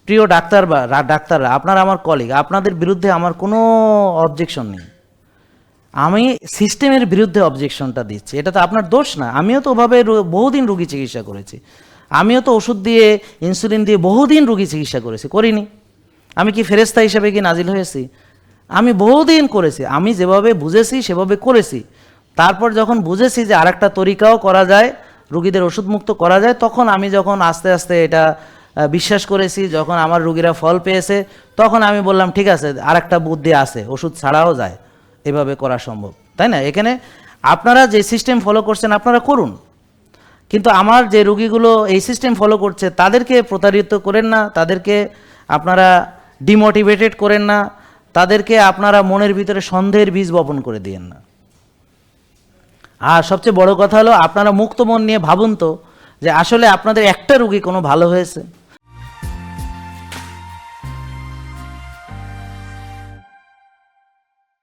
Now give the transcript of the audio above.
প্রিয় ডাক্তার বা ডাক্তাররা, আপনারা আমার কলিগ, আপনাদের বিরুদ্ধে আমার কোনো অবজেকশন নেই। আমি সিস্টেমের বিরুদ্ধে অবজেকশনটা দিচ্ছি। এটা তো আপনার দোষ না। আমিও তো ওভাবে বহুদিন রুগী চিকিৎসা করেছি। আমিও তো ওষুধ দিয়ে, ইনসুলিন দিয়ে বহুদিন রুগী চিকিৎসা করেছি, করিনি? আমি কি ফেরেশতা হিসেবে কি নাজিল হয়েছি? আমি বহুদিন করেছি, আমি যেভাবে বুঝেছি সেভাবে করেছি। তারপর যখন বুঝেছি যে আরেকটা তরিকাও করা যায়, রুগীদের ওষুধ মুক্ত করা যায়, তখন আমি যখন আস্তে আস্তে এটা বিশ্বাস করেছি, যখন আমার রুগীরা ফল পেয়েছে, তখন আমি বললাম ঠিক আছে, আরেকটা বুদ্ধি আছে, ওষুধ ছাড়াও যায়, এভাবে করা সম্ভব, তাই না? এখানে আপনারা যে সিস্টেম ফলো করছেন আপনারা করুন, কিন্তু আমার যে রুগীগুলো এই সিস্টেম ফলো করছে তাদেরকে প্রতারিত করেন না, তাদেরকে আপনারা ডিমোটিভেটেড করেন না, তাদেরকে আপনারা মনের ভিতরে সন্দেহের বীজ বপন করে দিয়েন না। আর সবচেয়ে বড় কথা হলো, আপনারা মুক্ত মন নিয়ে ভাবুন তো যে আসলে আপনাদের একটা রুগী কোনো ভালো হয়েছে?